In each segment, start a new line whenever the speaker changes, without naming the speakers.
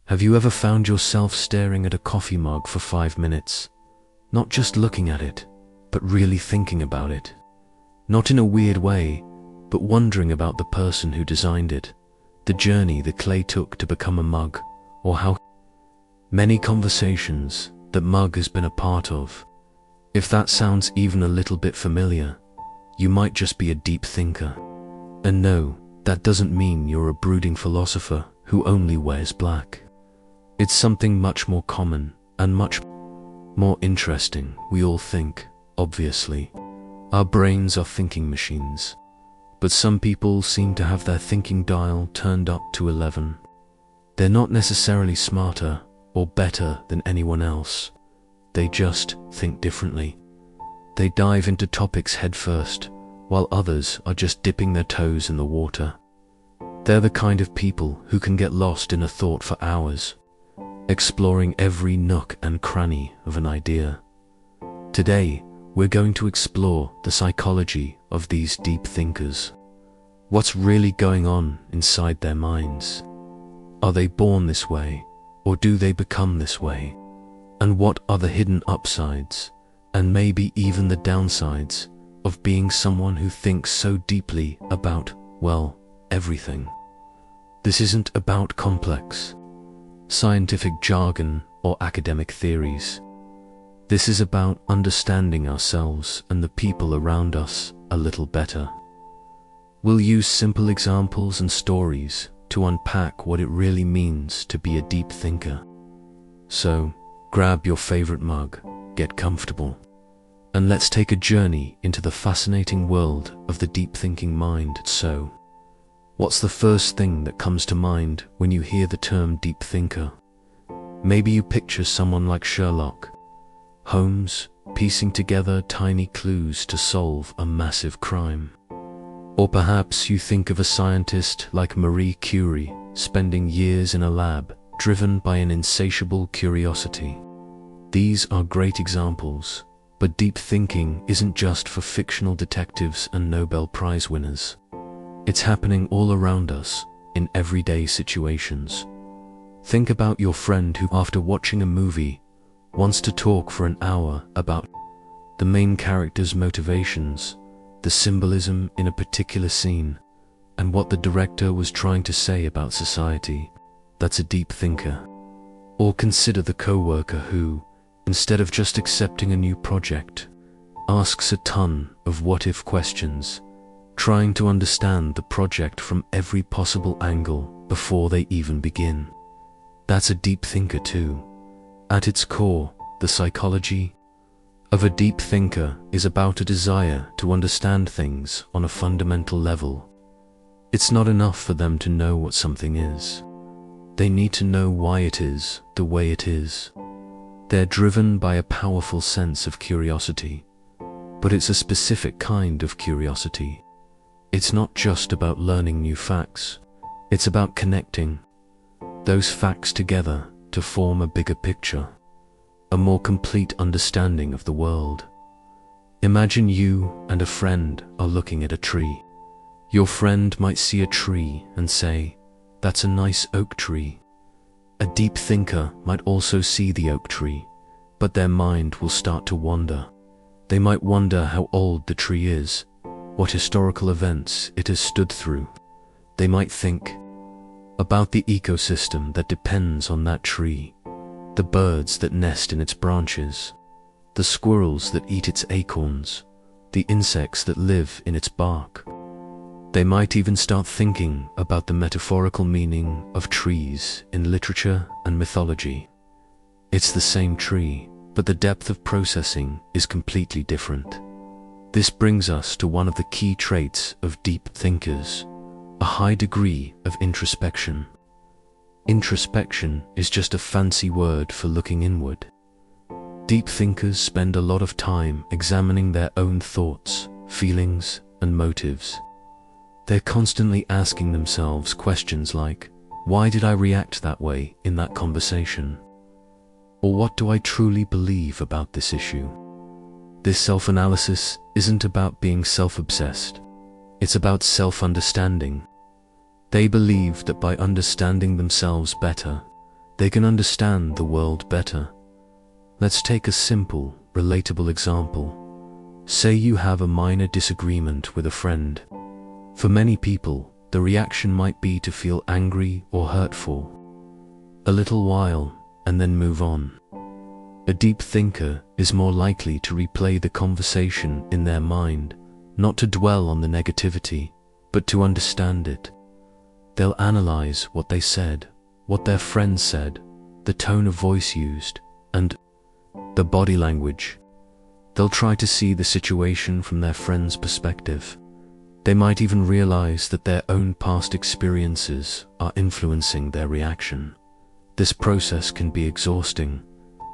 Have you ever found yourself staring at a coffee mug for 5 minutes? Not just looking at it, but really thinking about it. Not in a weird way, but wondering about the person who designed it, the journey the clay took to become a mug, or how many conversations that mug has been a part of. If that sounds even a little bit familiar, you might just be a deep thinker. And no, that doesn't mean you're a brooding philosopher who only wears black. It's something much more common and much more interesting. We all think, obviously. Our brains are thinking machines. But some people seem to have their thinking dial turned up to 11. They're not necessarily smarter or better than anyone else. They just think differently. They dive into topics headfirst, while others are just dipping their toes in the water. They're the kind of people who can get lost in a thought for hours, exploring every nook and cranny of an idea. Today, we're going to explore the psychology of these deep thinkers. What's really going on inside their minds? Are they born this way, or do they become this way? And what are the hidden upsides, and maybe even the downsides, of being someone who thinks so deeply about, well, everything? This isn't about complex scientific jargon or academic theories. This is about understanding ourselves and the people around us a little better. We'll use simple examples and stories to unpack what it really means to be a deep thinker. So, grab your favorite mug, get comfortable, and let's take a journey into the fascinating world of the deep thinking mind. So, what's the first thing that comes to mind when you hear the term deep thinker? Maybe you picture someone like Sherlock Holmes piecing together tiny clues to solve a massive crime. Or perhaps you think of a scientist like Marie Curie spending years in a lab, driven by an insatiable curiosity. These are great examples, but deep thinking isn't just for fictional detectives and Nobel Prize winners. It's happening all around us, in everyday situations. Think about your friend who, after watching a movie, wants to talk for an hour about the main character's motivations, the symbolism in a particular scene, and what the director was trying to say about society. That's a deep thinker. Or consider the coworker who, instead of just accepting a new project, asks a ton of what-if questions, trying to understand the project from every possible angle before they even begin. That's a deep thinker too. At its core, the psychology of a deep thinker is about a desire to understand things on a fundamental level. It's not enough for them to know what something is. They need to know why it is the way it is. They're driven by a powerful sense of curiosity, but it's a specific kind of curiosity. It's not just about learning new facts. It's about connecting those facts together to form a bigger picture, a more complete understanding of the world. Imagine you and a friend are looking at a tree. Your friend might see a tree and say, "That's a nice oak tree." A deep thinker might also see the oak tree, but their mind will start to wander. They might wonder how old the tree is, what historical events it has stood through. They might think about the ecosystem that depends on that tree, the birds that nest in its branches, the squirrels that eat its acorns, the insects that live in its bark. They might even start thinking about the metaphorical meaning of trees in literature and mythology. It's the same tree, but the depth of processing is completely different. This brings us to one of the key traits of deep thinkers, a high degree of introspection. Introspection is just a fancy word for looking inward. Deep thinkers spend a lot of time examining their own thoughts, feelings, and motives. They're constantly asking themselves questions like, why did I react that way in that conversation? Or what do I truly believe about this issue? This self-analysis isn't about being self-obsessed. It's about self-understanding. They believe that by understanding themselves better, They can understand the world better. Let's take a simple, relatable example. Say you have a minor disagreement with a friend. For many people, the reaction might be to feel angry or hurtful. A little while, and then move on. A deep thinker is more likely to replay the conversation in their mind, not to dwell on the negativity, but to understand it. They'll analyze what they said, what their friend said, the tone of voice used, and the body language. They'll try to see the situation from their friend's perspective. They might even realize that their own past experiences are influencing their reaction. This process can be exhausting,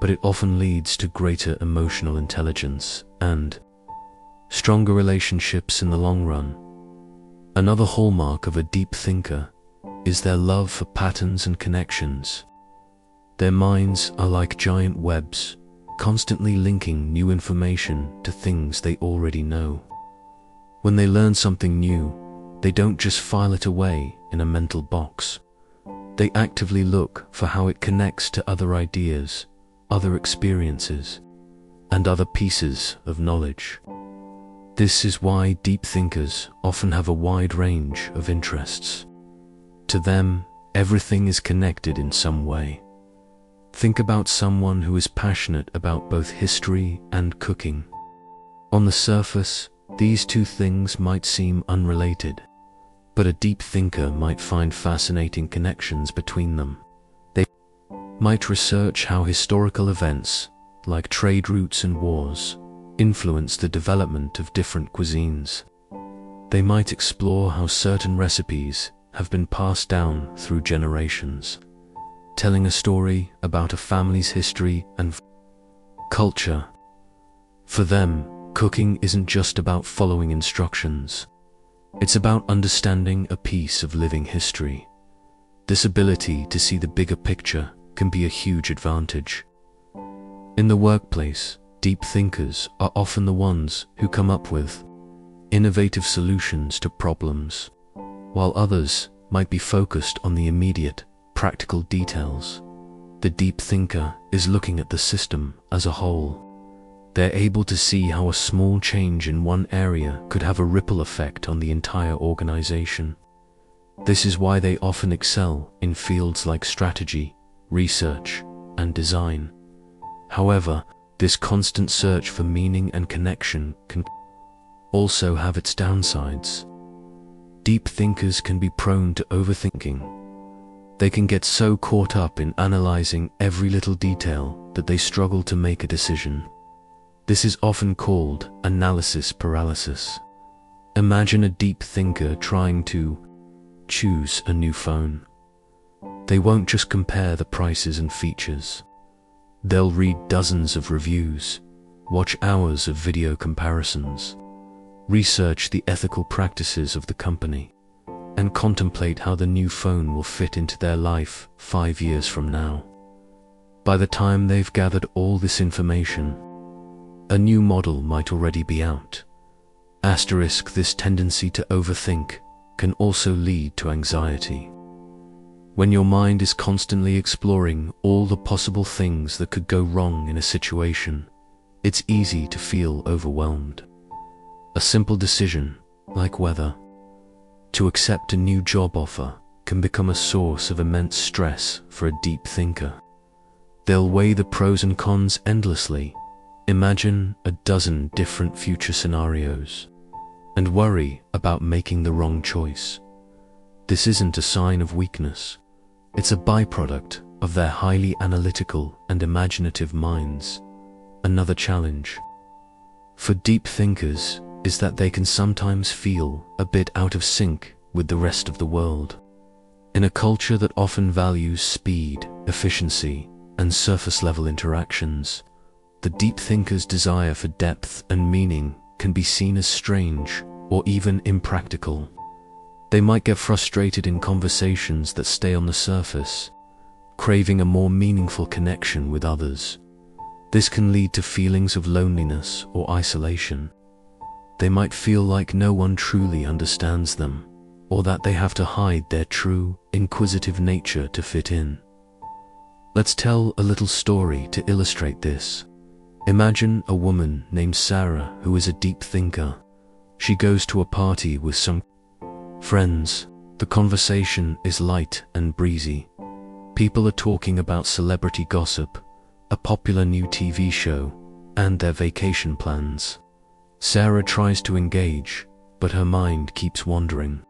but it often leads to greater emotional intelligence and stronger relationships in the long run. Another hallmark of a deep thinker is their love for patterns and connections. Their minds are like giant webs, constantly linking new information to things they already know. When they learn something new, they don't just file it away in a mental box. They actively look for how it connects to other ideas, other experiences, and other pieces of knowledge. This is why deep thinkers often have a wide range of interests. To them, everything is connected in some way. Think about someone who is passionate about both history and cooking. On the surface, these two things might seem unrelated, but a deep thinker might find fascinating connections between them. They might research how historical events, like trade routes and wars, influence the development of different cuisines. They might explore how certain recipes have been passed down through generations, telling a story about a family's history and culture. For them, cooking isn't just about following instructions. It's about understanding a piece of living history. This ability to see the bigger picture can be a huge advantage. In the workplace, deep thinkers are often the ones who come up with innovative solutions to problems, while others might be focused on the immediate, practical details. The deep thinker is looking at the system as a whole. They're able to see how a small change in one area could have a ripple effect on the entire organization. This is why they often excel in fields like strategy, research, and design. However, this constant search for meaning and connection can also have its downsides. Deep thinkers can be prone to overthinking. They can get so caught up in analyzing every little detail that they struggle to make a decision. This is often called analysis paralysis. Imagine a deep thinker trying to choose a new phone. They won't just compare the prices and features. They'll read dozens of reviews, watch hours of video comparisons, research the ethical practices of the company, and contemplate how the new phone will fit into their life 5 years from now. By the time they've gathered all this information, a new model might already be out. Asterisk, this tendency to overthink can also lead to anxiety. When your mind is constantly exploring all the possible things that could go wrong in a situation, it's easy to feel overwhelmed. A simple decision, like whether to accept a new job offer, can become a source of immense stress for a deep thinker. They'll weigh the pros and cons endlessly, imagine a dozen different future scenarios, and worry about making the wrong choice. This isn't a sign of weakness. It's a byproduct of their highly analytical and imaginative minds. Another challenge for deep thinkers is that they can sometimes feel a bit out of sync with the rest of the world. In a culture that often values speed, efficiency, and surface-level interactions, the deep thinker's desire for depth and meaning can be seen as strange or even impractical. They might get frustrated in conversations that stay on the surface, craving a more meaningful connection with others. This can lead to feelings of loneliness or isolation. They might feel like no one truly understands them, or that they have to hide their true, inquisitive nature to fit in. Let's tell a little story to illustrate this. Imagine a woman named Sarah who is a deep thinker. She goes to a party with some friends. The conversation is light and breezy. People are talking about celebrity gossip, a popular new TV show, and their vacation plans. Sarah tries to engage, but her mind keeps wandering.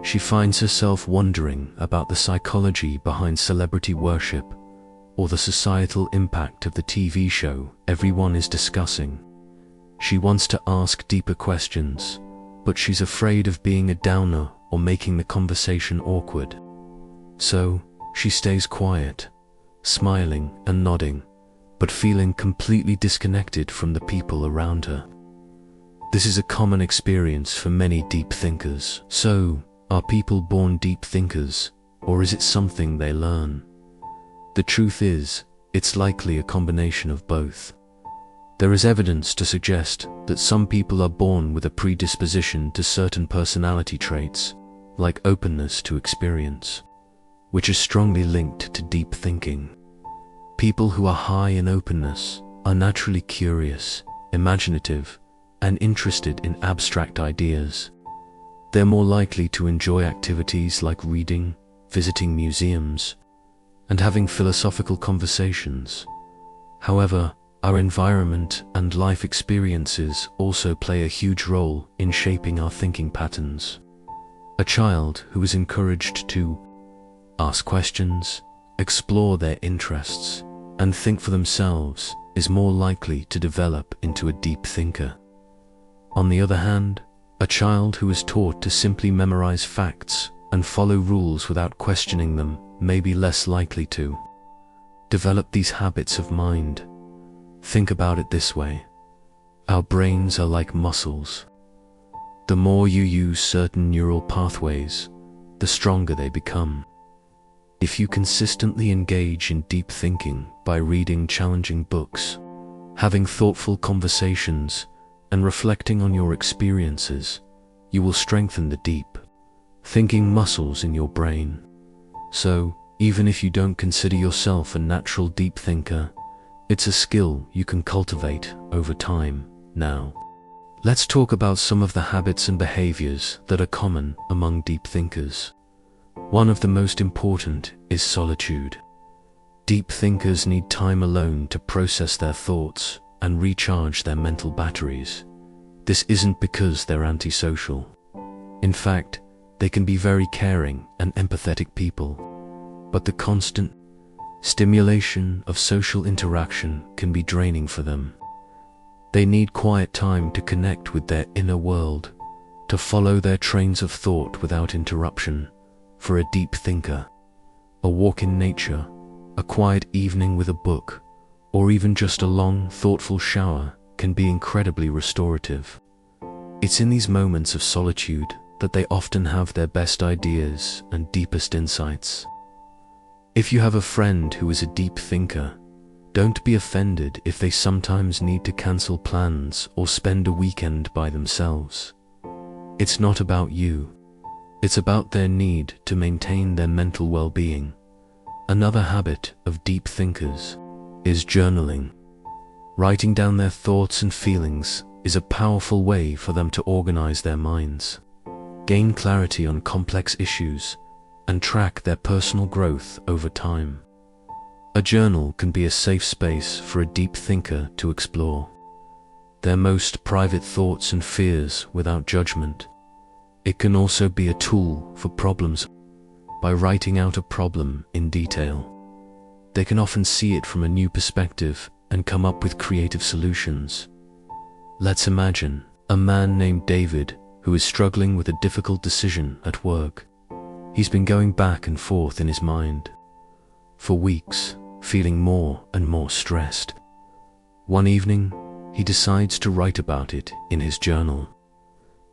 She finds herself wondering about the psychology behind celebrity worship, or the societal impact of the TV show everyone is discussing. She wants to ask deeper questions, but she's afraid of being a downer or making the conversation awkward. So, she stays quiet, smiling and nodding, but feeling completely disconnected from the people around her. This is a common experience for many deep thinkers. So, are people born deep thinkers, or is it something they learn? The truth is, it's likely a combination of both. There is evidence to suggest that some people are born with a predisposition to certain personality traits, like openness to experience, which is strongly linked to deep thinking. People who are high in openness are naturally curious, imaginative, and interested in abstract ideas. They're more likely to enjoy activities like reading, visiting museums, and having philosophical conversations. However, our environment and life experiences also play a huge role in shaping our thinking patterns. A child who is encouraged to ask questions, explore their interests, and think for themselves is more likely to develop into a deep thinker. On the other hand, a child who is taught to simply memorize facts and follow rules without questioning them may be less likely to develop these habits of mind. Think about it this way. Our brains are like muscles. The more you use certain neural pathways, the stronger they become. If you consistently engage in deep thinking by reading challenging books, having thoughtful conversations, and reflecting on your experiences, you will strengthen the deep thinking muscles in your brain. So, even if you don't consider yourself a natural deep thinker, it's a skill you can cultivate over time. Now, let's talk about some of the habits and behaviors that are common among deep thinkers. One of the most important is solitude. Deep thinkers need time alone to process their thoughts and recharge their mental batteries. This isn't because they're antisocial. In fact, they can be very caring and empathetic people, but the constant stimulation of social interaction can be draining for them. They need quiet time to connect with their inner world, to follow their trains of thought without interruption. For a deep thinker, a walk in nature, a quiet evening with a book, or even just a long, thoughtful shower can be incredibly restorative. It's in these moments of solitude that they often have their best ideas and deepest insights. If you have a friend who is a deep thinker, don't be offended if they sometimes need to cancel plans or spend a weekend by themselves. It's not about you. It's about their need to maintain their mental well-being. Another habit of deep thinkers is journaling. Writing down their thoughts and feelings is a powerful way for them to organize their minds, gain clarity on complex issues, and track their personal growth over time. A journal can be a safe space for a deep thinker to explore their most private thoughts and fears without judgment. It can also be a tool for problems. By writing out a problem in detail, they can often see it from a new perspective and come up with creative solutions. Let's imagine a man named David who is struggling with a difficult decision at work. He's been going back and forth in his mind for weeks, feeling more and more stressed. One evening, he decides to write about it in his journal.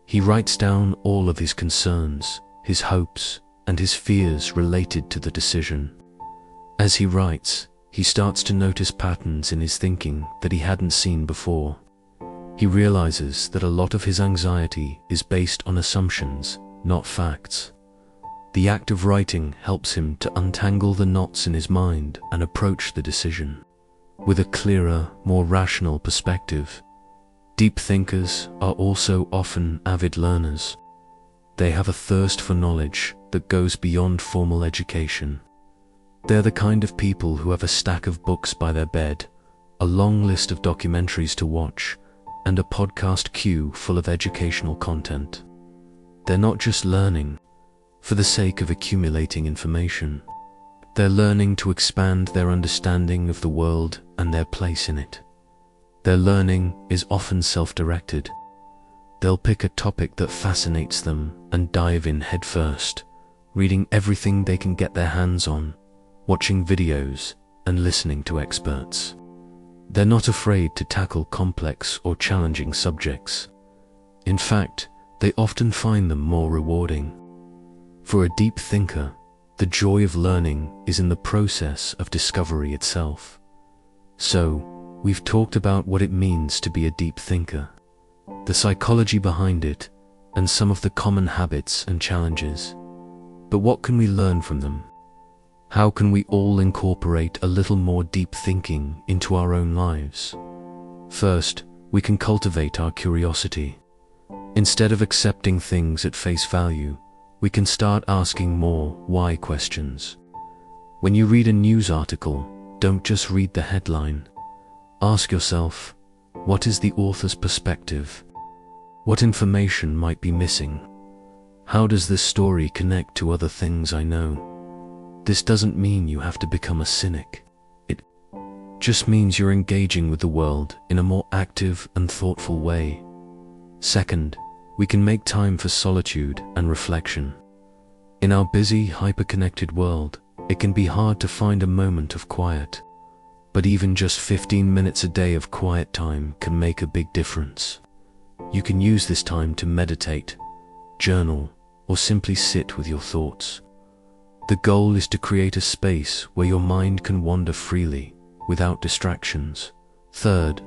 He writes down all of his concerns, his hopes, and his fears related to the decision. As he writes, he starts to notice patterns in his thinking that he hadn't seen before. He realizes that a lot of his anxiety is based on assumptions, not facts. The act of writing helps him to untangle the knots in his mind and approach the decision with a clearer, more rational perspective. Deep thinkers are also often avid learners. They have a thirst for knowledge that goes beyond formal education. They're the kind of people who have a stack of books by their bed, a long list of documentaries to watch, and a podcast queue full of educational content. They're not just learning for the sake of accumulating information. They're learning to expand their understanding of the world and their place in it. Their learning is often self-directed. They'll pick a topic that fascinates them and dive in headfirst, reading everything they can get their hands on, watching videos, and listening to experts. They're not afraid to tackle complex or challenging subjects. In fact, they often find them more rewarding. For a deep thinker, the joy of learning is in the process of discovery itself. So, we've talked about what it means to be a deep thinker, the psychology behind it, and some of the common habits and challenges. But what can we learn from them? How can we all incorporate a little more deep thinking into our own lives? First, we can cultivate our curiosity. Instead of accepting things at face value, we can start asking more why questions. When you read a news article, don't just read the headline. Ask yourself, what is the author's perspective? What information might be missing? How does this story connect to other things I know? This doesn't mean you have to become a cynic. It just means you're engaging with the world in a more active and thoughtful way. Second, we can make time for solitude and reflection. In our busy, hyper-connected world, it can be hard to find a moment of quiet. But even just 15 minutes a day of quiet time can make a big difference. You can use this time to meditate, journal, or simply sit with your thoughts. The goal is to create a space where your mind can wander freely, without distractions. Third,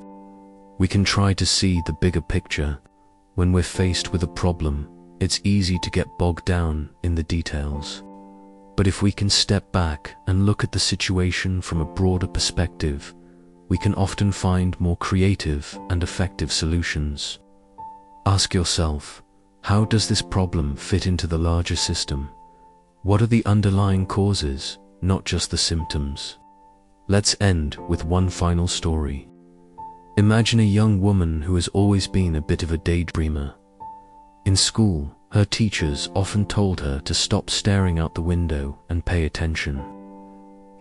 we can try to see the bigger picture. When we're faced with a problem, it's easy to get bogged down in the details. But if we can step back and look at the situation from a broader perspective, we can often find more creative and effective solutions. Ask yourself, how does this problem fit into the larger system? What are the underlying causes, not just the symptoms? Let's end with one final story. Imagine a young woman who has always been a bit of a daydreamer. In school, her teachers often told her to stop staring out the window and pay attention.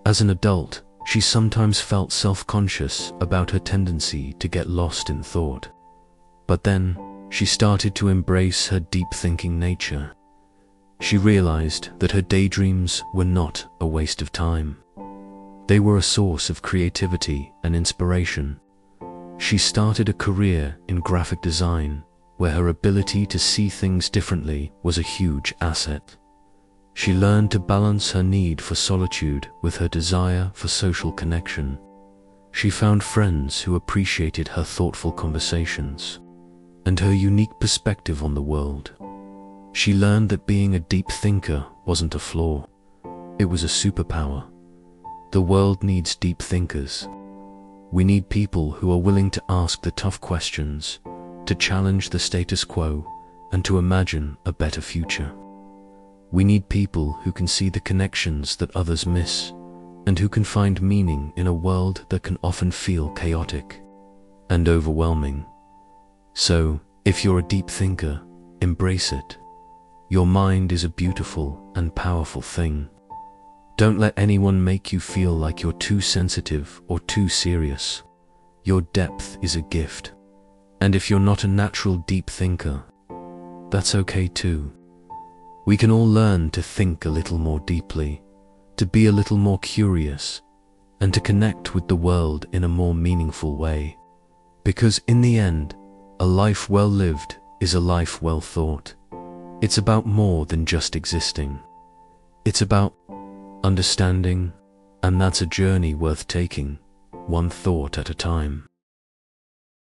As an adult, she sometimes felt self-conscious about her tendency to get lost in thought. But then, she started to embrace her deep-thinking nature. She realized that her daydreams were not a waste of time. They were a source of creativity and inspiration. She started a career in graphic design, where her ability to see things differently was a huge asset. She learned to balance her need for solitude with her desire for social connection. She found friends who appreciated her thoughtful conversations and her unique perspective on the world. She learned that being a deep thinker wasn't a flaw. It was a superpower. The world needs deep thinkers. We need people who are willing to ask the tough questions, to challenge the status quo, and to imagine a better future. We need people who can see the connections that others miss, and who can find meaning in a world that can often feel chaotic and overwhelming. So, if you're a deep thinker, embrace it. Your mind is a beautiful and powerful thing. Don't let anyone make you feel like you're too sensitive or too serious. Your depth is a gift. And if you're not a natural deep thinker, that's okay too. We can all learn to think a little more deeply, to be a little more curious, and to connect with the world in a more meaningful way. Because in the end, a life well lived is a life well thought. It's about more than just existing. It's about understanding, and that's a journey worth taking, one thought at a time.